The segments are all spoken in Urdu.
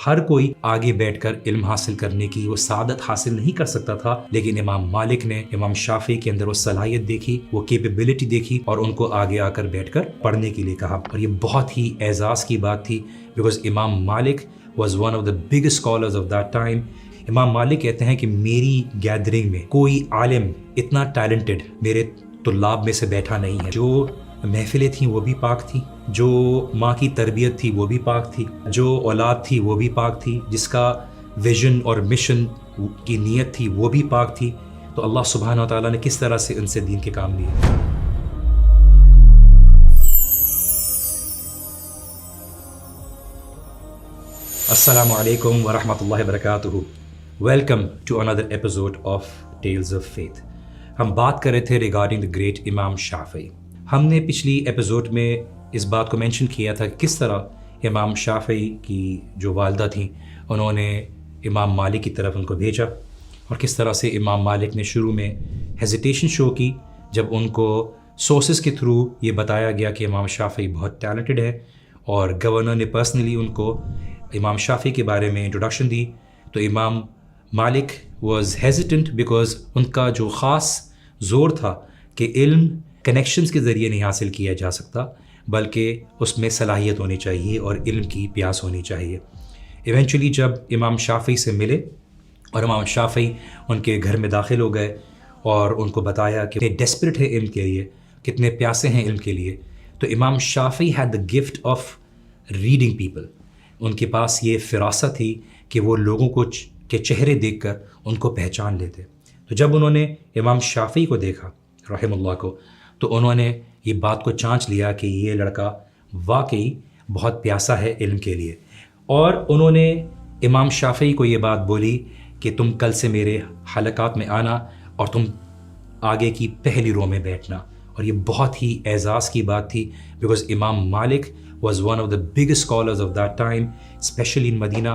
ہر کوئی آگے بیٹھ کر علم حاصل کرنے کی وہ سعادت حاصل نہیں کر سکتا تھا، لیکن امام مالک نے امام شافعی کے اندر وہ صلاحیت دیکھی، وہ کیپیبلٹی دیکھی اور ان کو آگے آ کر بیٹھ کر پڑھنے کے لیے کہا. اور یہ بہت ہی اعزاز کی بات تھی، because Imam Malik was one of the biggest scholars of that time. Imam Malik کہتے ہیں کہ میری گیدرنگ میں کوئی عالم اتنا ٹیلنٹڈ میرے طلاب میں سے بیٹھا نہیں ہے. جو محفلیں تھیں وہ بھی پاک تھیں، جو ماں کی تربیت تھی وہ بھی پاک تھی، جو اولاد تھی وہ بھی پاک تھی، جس کا ویژن اور مشن کی نیت تھی وہ بھی پاک تھی. تو اللہ سبحانہ و تعالیٰ نے کس طرح سے ان سے دین کے کام لیے. السلام علیکم ورحمۃ اللہ وبرکاتہ. Welcome to another episode of Tales of Faith. ہم بات کر رہے تھے ریگارڈنگ دا گریٹ امام شافعی. ہم نے پچھلی ایپیسوڈ میں اس بات کو مینشن کیا تھا کہ کس طرح امام شافعی کی جو والدہ تھیں انہوں نے امام مالک کی طرف ان کو بھیجا، اور کس طرح سے امام مالک نے شروع میں ہیزیٹیشن شو کی جب ان کو سورسز کے تھرو یہ بتایا گیا کہ امام شافعی بہت ٹیلنٹڈ ہے، اور گورنر نے پرسنلی ان کو امام شافعی کے بارے میں انٹروڈکشن دی. تو امام مالک واز ہیزیٹنٹ بیکاز ان کا جو خاص زور تھا کہ علم کنیکشنز کے ذریعے نہیں حاصل کیا جا سکتا، بلکہ اس میں صلاحیت ہونی چاہیے اور علم کی پیاس ہونی چاہیے. ایونچولی جب امام شافعی سے ملے اور امام شافعی ان کے گھر میں داخل ہو گئے اور ان کو بتایا کہ کتنے ڈیسپریٹ ہے علم کے لیے، کتنے پیاسے ہیں علم کے لیے، تو Imam Shafi'i had the gift of reading people. ان کے پاس یہ فراست تھی کہ وہ لوگوں کو کے چہرے دیکھ کر ان کو پہچان لیتے. تو جب انہوں نے امام شافعی کو دیکھا رحم اللہ کو، تو انہوں نے یہ بات کو چانچ لیا کہ یہ لڑکا واقعی بہت پیاسا ہے علم کے لیے. اور انہوں نے امام شافعی کو یہ بات بولی کہ تم کل سے میرے حلقات میں آنا اور تم آگے کی پہلی رو میں بیٹھنا. اور یہ بہت ہی اعزاز کی بات تھی، because Imam Malik was one of the biggest scholars of that time, especially in مدینہ،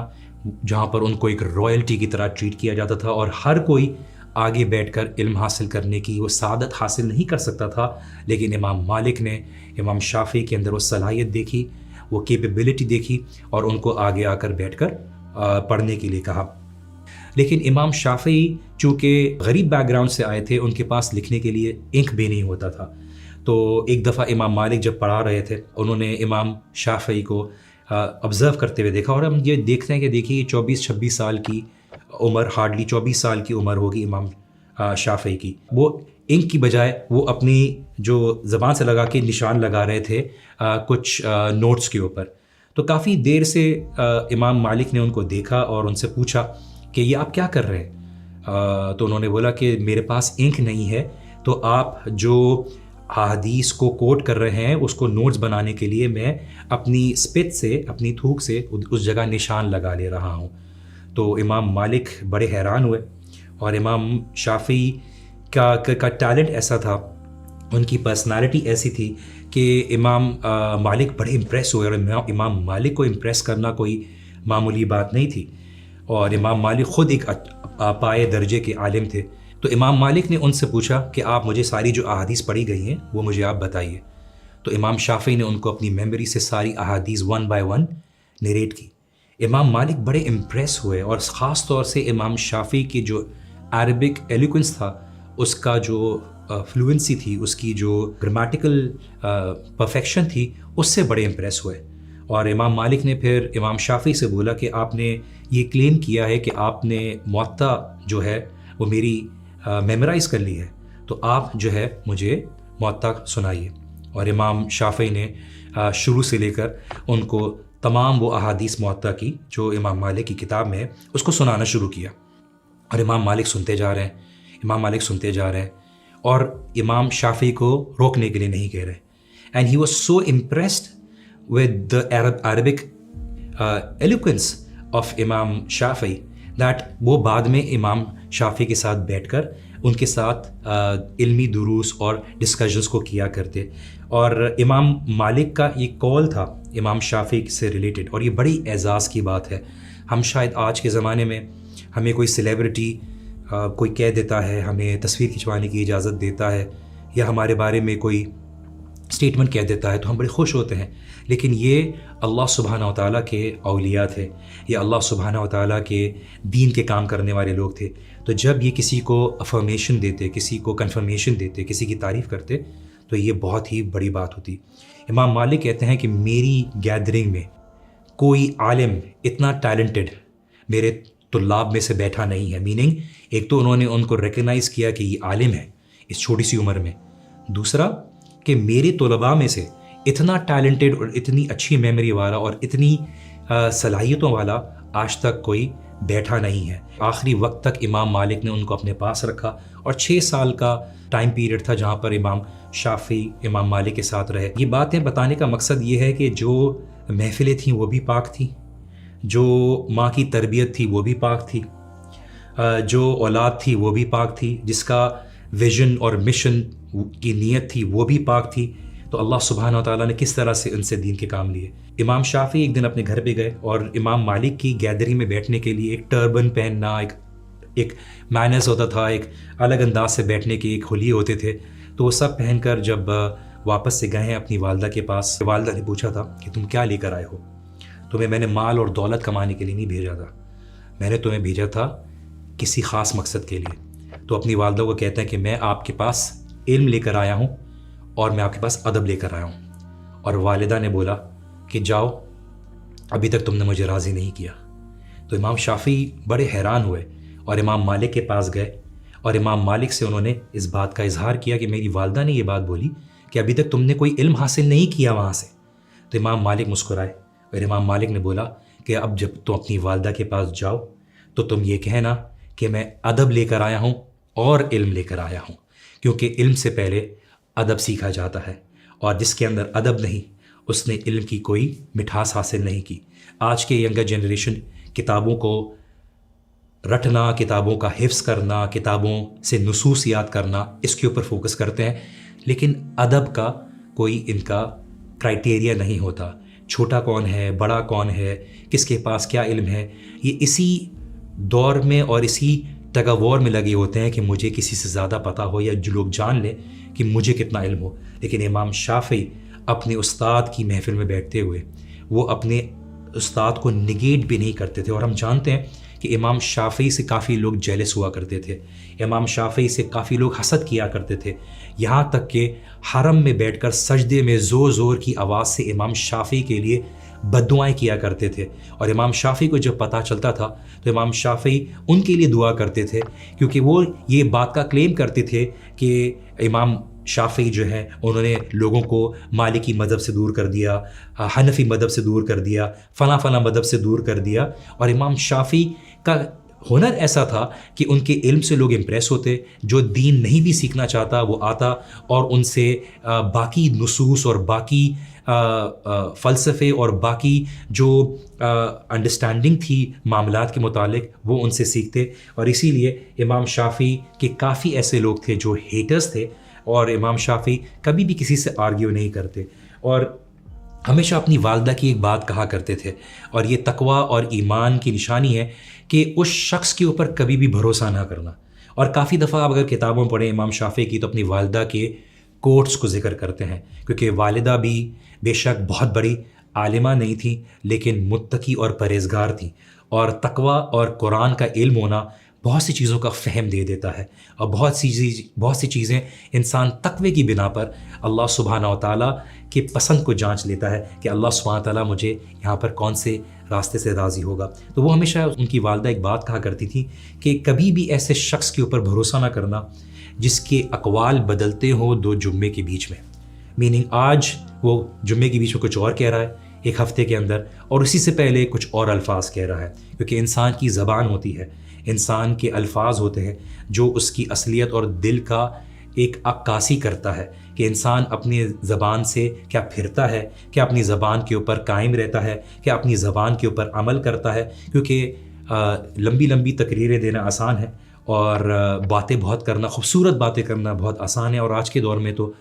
جہاں پر ان کو ایک رائلٹی کی طرح ٹریٹ کیا جاتا تھا، اور ہر کوئی آگے بیٹھ کر علم حاصل کرنے کی وہ سعادت حاصل نہیں کر سکتا تھا. لیکن امام مالک نے امام شافعی کے اندر وہ صلاحیت دیکھی، وہ کیپیبلٹی دیکھی اور ان کو آگے آ کر بیٹھ کر پڑھنے کے لیے کہا. لیکن امام شافعی چونکہ غریب بیک گراؤنڈ سے آئے تھے، ان کے پاس لکھنے کے لیے انک بھی نہیں ہوتا تھا. تو ایک دفعہ امام مالک جب پڑھا رہے تھے، انہوں نے امام شافعی کو آبزرو کرتے ہوئے دیکھا، اور ہم یہ دیکھتے ہیں کہ دیکھیے 24-26 سال کی عمر، ہارڈلی 24 سال کی عمر ہوگی امام شافعی کی. وہ انک کی بجائے وہ اپنی جو زبان سے لگا کے نشان لگا رہے تھے کچھ نوٹس کے اوپر. تو کافی دیر سے امام مالک نے ان کو دیکھا اور ان سے پوچھا کہ یہ آپ کیا کر رہے ہیں؟ تو انہوں نے بولا کہ میرے پاس انک نہیں ہے، تو آپ جو احادیث کو کوٹ کر رہے ہیں اس کو نوٹس بنانے کے لیے میں اپنی اسپٹ سے، اپنی تھوک سے اس جگہ نشان لگا لے رہا ہوں. تو امام مالک بڑے حیران ہوئے، اور امام شافعی کا ٹیلنٹ ایسا تھا، ان کی پرسنالٹی ایسی تھی کہ امام مالک بڑے امپریس ہوئے، اور امام مالک کو امپریس کرنا کوئی معمولی بات نہیں تھی. اور امام مالک خود ایک پائے درجے کے عالم تھے. تو امام مالک نے ان سے پوچھا کہ آپ مجھے ساری جو احادیث پڑھی گئی ہیں وہ مجھے آپ بتائیے. تو امام شافعی نے ان کو اپنی میموری سے ساری احادیث 1 by 1 نریٹ کی. امام مالک بڑے امپریس ہوئے، اور خاص طور سے امام شافعی کی جو عربک ایلیکوینس تھا، اس کا جو فلوئنسی تھی، اس کی جو گرامیٹیکل پرفیکشن تھی، اس سے بڑے امپریس ہوئے. اور امام مالک نے پھر امام شافعی سے بولا کہ آپ نے یہ کلیم کیا ہے کہ آپ نے موطا جو ہے وہ میری میمورائز کر لی ہے، تو آپ جو ہے مجھے موطا سنائیے. اور امام شافعی نے شروع سے لے کر ان کو تمام وہ احادیث موطا کی جو امام مالک کی کتاب میں ہے اس کو سنانا شروع کیا. اور امام مالک سنتے جا رہے ہیں، امام مالک سنتے جا رہے ہیں، اور امام شافعی کو روکنے کے لیے نہیں کہہ رہے. And he was so impressed with the Arabic eloquence of Imam Shafi'i that وہ بعد میں امام شافعی کے ساتھ بیٹھ کر ان کے ساتھ علمی دروس اور ڈسکشنز کو کیا کرتے. اور امام مالک کا یہ کال تھا امام شافعی سے ریلیٹڈ، اور یہ بڑی اعزاز کی بات ہے. ہم شاید آج کے زمانے میں ہمیں کوئی سیلیبریٹی کوئی کہہ دیتا ہے، ہمیں تصویر کھنچوانے کی اجازت دیتا ہے، یا ہمارے بارے میں کوئی اسٹیٹمنٹ کہہ دیتا ہے تو ہم بڑے خوش ہوتے ہیں، لیکن یہ اللہ سبحانہ و تعالیٰ کے اولیاء تھے، یہ اللہ سبحانہ و تعالیٰ کے دین کے کام کرنے والے لوگ تھے. تو جب یہ کسی کو افرمیشن دیتے، کسی کو کنفرمیشن دیتے، کسی کی تعریف کرتے تو یہ بہت ہی بڑی بات ہوتی. امام مالک کہتے ہیں کہ میری گیدرنگ میں کوئی عالم اتنا ٹیلنٹڈ میرے طلاب میں سے بیٹھا نہیں ہے. میننگ ایک تو انہوں نے ان کو ریکگنائز کیا کہ یہ عالم ہے اس چھوٹی سی عمر میں، دوسرا کہ میرے طلباء میں سے اتنا ٹیلنٹڈ اور اتنی اچھی میموری والا اور اتنی صلاحیتوں والا آج تک کوئی بیٹھا نہیں ہے. آخری وقت تک امام مالک نے ان کو اپنے پاس رکھا اور 6 سال کا ٹائم پیریڈ تھا جہاں پر امام شافعی امام مالک کے ساتھ رہے. یہ باتیں بتانے کا مقصد یہ ہے کہ جو محفلیں تھیں وہ بھی پاک تھیں، جو ماں کی تربیت تھی وہ بھی پاک تھی، جو اولاد تھی وہ بھی پاک تھی، جس کا ویژن اور مشن کی نیت تھی وہ بھی پاک تھی. تو اللہ سبحانہ و تعالیٰ نے کس طرح سے ان سے دین کے کام لیے. امام شافعی ایک دن اپنے گھر پہ گئے اور امام مالک کی گیدرنگ میں بیٹھنے کے لیے ایک ٹربن پہننا، ایک مینرز ہوتا تھا، ایک الگ انداز سے بیٹھنے کے ایک حلیے ہوتے تھے. تو وہ سب پہن کر جب واپس سے گئے ہیں اپنی والدہ کے پاس، والدہ نے پوچھا تھا کہ تم کیا لے کر آئے ہو؟ تمہیں میں نے مال اور دولت کمانے کے لیے نہیں بھیجا تھا، میں نے تمہیں بھیجا تھا کسی خاص مقصد کے لیے. تو اپنی والدہ کو کہتا ہے کہ میں آپ کے پاس علم لے کر آیا ہوں اور میں آپ کے پاس ادب لے کر آیا ہوں. اور والدہ نے بولا کہ جاؤ، ابھی تک تم نے مجھے راضی نہیں کیا. تو امام شافعی بڑے حیران ہوئے اور امام مالک کے پاس گئے اور امام مالک سے انہوں نے اس بات کا اظہار کیا کہ میری والدہ نے یہ بات بولی کہ ابھی تک تم نے کوئی علم حاصل نہیں کیا وہاں سے. تو امام مالک مسکرائے اور امام مالک نے بولا کہ اب جب تم اپنی والدہ کے پاس جاؤ تو تم یہ کہنا کہ میں ادب لے کر آیا ہوں اور علم لے کر آیا ہوں، کیونکہ علم سے پہلے ادب سیکھا جاتا ہے، اور جس کے اندر ادب نہیں اس نے علم کی کوئی مٹھاس حاصل نہیں کی. آج کے ینگر جنریشن کتابوں کو رٹنا، کتابوں کا حفظ کرنا، کتابوں سے نصوص یاد کرنا، اس کے اوپر فوکس کرتے ہیں، لیکن ادب کا کوئی ان کا کرائٹیریا نہیں ہوتا. چھوٹا کون ہے، بڑا کون ہے، کس کے پاس کیا علم ہے، یہ اسی دور میں اور اسی ٹگ آف وار میں لگے ہوتے ہیں کہ مجھے کسی سے زیادہ پتہ ہو یا جو لوگ جان لیں کہ مجھے کتنا علم ہو. لیکن امام شافعی اپنے استاد کی محفل میں بیٹھتے ہوئے وہ اپنے استاد کو نگیٹ بھی نہیں کرتے تھے. اور ہم جانتے ہیں کہ امام شافعی سے کافی لوگ جیلس ہوا کرتے تھے، امام شافعی سے کافی لوگ حسد کیا کرتے تھے، یہاں تک کہ حرم میں بیٹھ کر سجدے میں زور زور کی آواز سے امام شافعی کے لیے بد دعائیں کیا کرتے تھے. اور امام شافعی کو جب پتہ چلتا تھا تو امام شافعی ان کے لیے دعا کرتے تھے، کیونکہ وہ یہ بات کا کلیم کرتے تھے کہ امام شافعی جو ہے انہوں نے لوگوں کو مالکی مذہب سے دور کر دیا، حنفی مذہب سے دور کر دیا، فلاں فلاں مذہب سے دور کر دیا. اور امام شافعی کا ہنر ایسا تھا کہ ان کے علم سے لوگ امپریس ہوتے، جو دین نہیں بھی سیکھنا چاہتا وہ آتا اور ان سے باقی نصوص اور باقی فلسفے اور باقی جو انڈرسٹینڈنگ تھی معاملات کے متعلق وہ ان سے سیکھتے. اور اسی لیے امام شافعی کے کافی ایسے لوگ تھے جو ہیٹرز تھے، اور امام شافعی کبھی بھی کسی سے آرگیو نہیں کرتے اور ہمیشہ اپنی والدہ کی ایک بات کہا کرتے تھے. اور یہ تقوی اور ایمان کی نشانی ہے کہ اس شخص کے اوپر کبھی بھی بھروسہ نہ کرنا. اور کافی دفعہ آپ اگر کتابوں پڑھیں امام شافعی کی تو اپنی والدہ کے کوٹس کو ذکر کرتے ہیں، کیونکہ والدہ بھی بے شک بہت بڑی عالمہ نہیں تھی لیکن متقی اور پرہیزگار تھی. اور تقوی اور قرآن کا علم ہونا بہت سی چیزوں کا فہم دے دیتا ہے، اور بہت سی چیزیں انسان تقوی کی بنا پر اللہ سبحانہ و تعالیٰ کے پسند کو جانچ لیتا ہے کہ اللہ سبحانہ و تعالیٰ مجھے یہاں پر کون سے راستے سے راضی ہوگا. تو وہ ہمیشہ ان کی والدہ ایک بات کہا کرتی تھی کہ کبھی بھی ایسے شخص کے اوپر بھروسہ نہ کرنا جس کے اقوال بدلتے ہوں 2 جمعے کے بیچ میں. میننگ آج وہ جمعے کے بیچ میں کچھ اور کہہ رہا ہے ایک ہفتے کے اندر، اور اسی سے پہلے کچھ اور الفاظ کہہ رہا ہے، کیونکہ انسان کی زبان ہوتی ہے، انسان کے الفاظ ہوتے ہیں جو اس کی اصلیت اور دل کا ایک عکاسی کرتا ہے کہ انسان اپنی زبان سے کیا پھرتا ہے، کیا اپنی زبان کے اوپر قائم رہتا ہے، کیا اپنی زبان کے اوپر عمل کرتا ہے. کیونکہ لمبی لمبی تقریریں دینا آسان ہے اور باتیں بہت کرنا، خوبصورت باتیں کرنا بہت آسان ہے، اور آج کے دور میں تو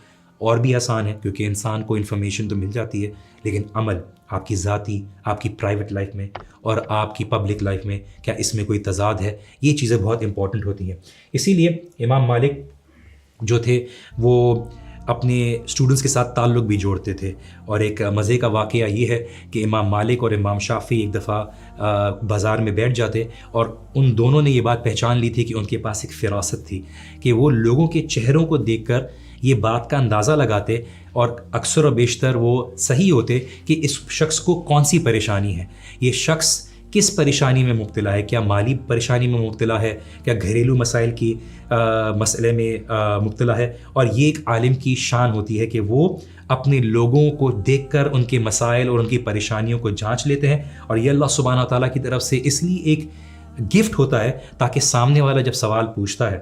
اور بھی آسان ہے کیونکہ انسان کو انفارمیشن تو مل جاتی ہے، لیکن عمل آپ کی ذاتی، آپ کی پرائیویٹ لائف میں اور آپ کی پبلک لائف میں کیا اس میں کوئی تضاد ہے، یہ چیزیں بہت امپورٹنٹ ہوتی ہیں. اسی لیے امام مالک جو تھے وہ اپنے اسٹوڈنٹس کے ساتھ تعلق بھی جوڑتے تھے. اور ایک مزے کا واقعہ یہ ہے کہ امام مالک اور امام شافعی ایک دفعہ بازار میں بیٹھ جاتے اور ان دونوں نے یہ بات پہچان لی تھی کہ ان کے پاس ایک فراست تھی کہ وہ لوگوں کے چہروں کو دیکھ کر یہ بات کا اندازہ لگاتے اور اکثر و بیشتر وہ صحیح ہوتے کہ اس شخص کو کون سی پریشانی ہے, یہ شخص کس پریشانی میں مبتلا ہے, کیا مالی پریشانی میں مبتلا ہے, کیا گھریلو مسائل کی مسئلے میں مبتلا ہے. اور یہ ایک عالم کی شان ہوتی ہے کہ وہ اپنے لوگوں کو دیکھ کر ان کے مسائل اور ان کی پریشانیوں کو جانچ لیتے ہیں, اور یہ اللہ سبحانہ تعالیٰ کی طرف سے اس لیے ایک گفٹ ہوتا ہے تاکہ سامنے والا جب سوال پوچھتا ہے,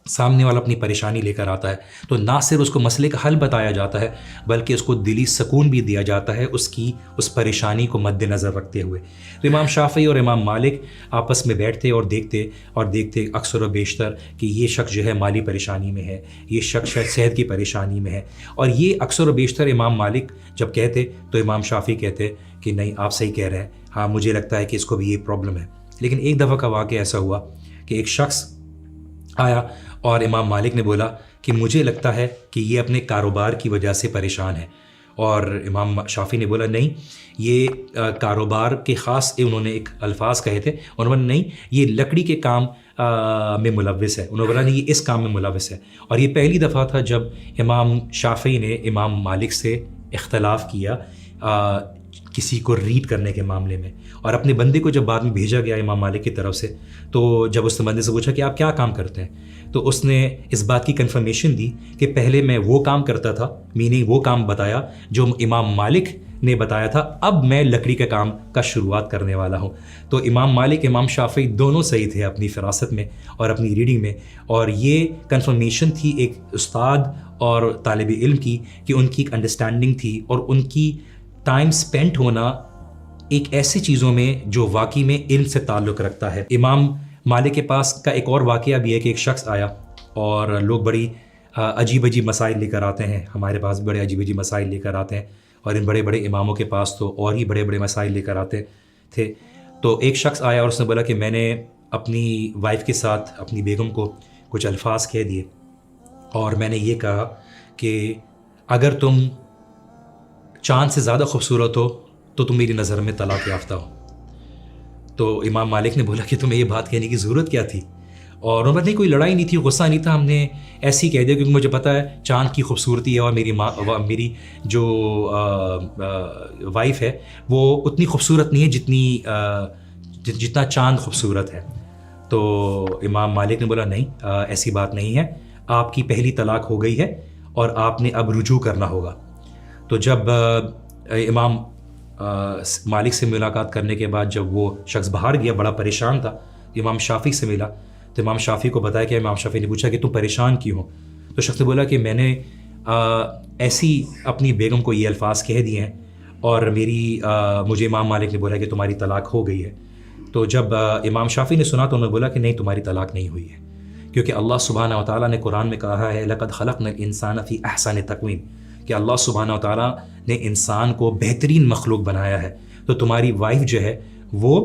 سامنے والا اپنی پریشانی لے کر آتا ہے, تو نہ صرف اس کو مسئلے کا حل بتایا جاتا ہے بلکہ اس کو دلی سکون بھی دیا جاتا ہے اس پریشانی کو مد نظر رکھتے ہوئے. تو امام شافعی اور امام مالک آپس میں بیٹھتے اور دیکھتے اکثر و بیشتر کہ یہ شخص جو ہے مالی پریشانی میں ہے, یہ شخص صحت کی پریشانی میں ہے. اور یہ اکثر و بیشتر امام مالک جب کہتے تو امام شافعی کہتے کہ نہیں آپ صحیح کہہ رہے ہیں, ہاں مجھے لگتا ہے کہ اس کو بھی یہ پرابلم ہے. لیکن ایک دفعہ کا واقعہ ایسا ہوا کہ ایک شخص آیا اور امام مالک نے بولا کہ مجھے لگتا ہے کہ یہ اپنے کاروبار کی وجہ سے پریشان ہے. اور امام شافعی نے بولا نہیں, یہ کاروبار کے خاص انہوں نے ایک الفاظ کہے تھے, انہوں نے نہیں یہ لکڑی کے کام میں ملوث ہے, انہوں نے بولا نہیں یہ اس کام میں ملوث ہے. اور یہ پہلی دفعہ تھا جب امام شافعی نے امام مالک سے اختلاف کیا کسی کو ریڈ کرنے کے معاملے میں. اور اپنے بندے کو جب بعد میں بھیجا گیا امام مالک کی طرف سے, تو جب اس نے بندے سے پوچھا کہ آپ کیا کام کرتے ہیں, تو اس نے اس بات کی کنفرمیشن دی کہ پہلے میں وہ کام کرتا تھا, میننگ وہ کام بتایا جو امام مالک نے بتایا تھا, اب میں لکڑی کے کام کا شروعات کرنے والا ہوں. تو امام مالک امام شافعی دونوں صحیح تھے اپنی فراست میں اور اپنی ریڈنگ میں. اور یہ کنفرمیشن تھی ایک استاد اور طالب علم کی کہ ان کی ایک انڈرسٹینڈنگ تھی اور ان کی ٹائم سپینٹ ہونا ایک ایسی چیزوں میں جو واقعی میں علم سے تعلق رکھتا ہے. امام مالک کے پاس کا ایک اور واقعہ بھی ہے کہ ایک شخص آیا اور لوگ بڑی عجیب مسائل لے کر آتے ہیں, ہمارے پاس بڑے عجیب مسائل لے کر آتے ہیں, اور ان بڑے بڑے اماموں کے پاس تو اور ہی بڑے مسائل لے کر آتے تھے. تو ایک شخص آیا اور اس نے بولا کہ میں نے اپنی وائف کے ساتھ اپنی بیگم کو کچھ الفاظ کہہ دیے اور میں نے یہ کہا کہ اگر تم چاند سے زیادہ خوبصورت ہو تو تم میری نظر میں طلاق یافتہ ہو. تو امام مالک نے بولا کہ تمہیں یہ بات کہنے کی ضرورت کیا تھی, اور انہوں نے کوئی لڑائی نہیں تھی, غصہ نہیں تھا, ہم نے ایسے ہی کہہ دیا کیونکہ مجھے پتہ ہے چاند کی خوبصورتی ہے اور میری جو وائف ہے وہ اتنی خوبصورت نہیں ہے جتنا چاند خوبصورت ہے. تو امام مالک نے بولا نہیں ایسی بات نہیں ہے, آپ کی پہلی طلاق ہو گئی ہے اور آپ نے اب رجوع کرنا ہوگا. تو جب امام مالک سے ملاقات کرنے کے بعد جب وہ شخص باہر گیا, بڑا پریشان تھا, امام شافعی سے ملا تو امام شافعی کو بتایا کہ امام شافعی نے پوچھا کہ تم پریشان کیوں ہو؟ تو شخص نے بولا کہ میں نے ایسی اپنی بیگم کو یہ الفاظ کہہ دیے ہیں اور مجھے امام مالک نے بولا کہ تمہاری طلاق ہو گئی ہے. تو جب امام شافعی نے سنا تو انہوں نے بولا کہ نہیں تمہاری طلاق نہیں ہوئی ہے, کیونکہ اللہ سبحانہ و تعالیٰ نے قرآن میں کہا ہے لَقَدْ خَلَقْنَا الْإِنسَانَ فِي أَحْسَنِ تَقْوِيمٍ, کہ اللہ سبحانہ و تعالیٰ نے انسان کو بہترین مخلوق بنایا ہے. تو تمہاری وائف جو ہے وہ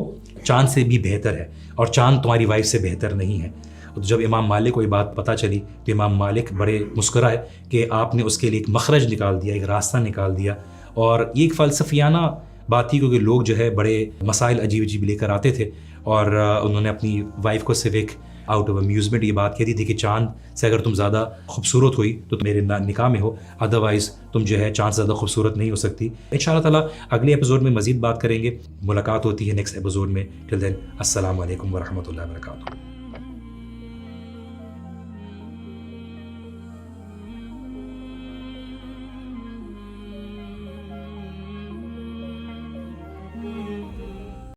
چاند سے بھی بہتر ہے اور چاند تمہاری وائف سے بہتر نہیں ہے. تو جب امام مالک کو یہ بات پتہ چلی تو امام مالک بڑے مسکرائے کہ آپ نے اس کے لیے ایک مخرج نکال دیا, ایک راستہ نکال دیا. اور یہ ایک فلسفیانہ بات تھی کیونکہ لوگ جو ہے بڑے مسائل عجیب لے کر آتے تھے, اور انہوں نے اپنی وائف کو صرف ایک آؤٹ آف امیوزمنٹ یہ بات کہتی تھی کہ چاند سے اگر تم زیادہ خوبصورت ہوئی تو میرے نکاح میں ہو, ادروائز تم جو ہے چاند سے زیادہ خوبصورت نہیں ہو سکتی. انشاءاللہ تعالیٰ اگلے ایپیسوڈ میں مزید بات کریں گے, ملاقات ہوتی ہے نیکسٹ ایپیسوڈ میں. ٹل دین السلام علیکم ورحمۃ اللہ وبرکاتہ.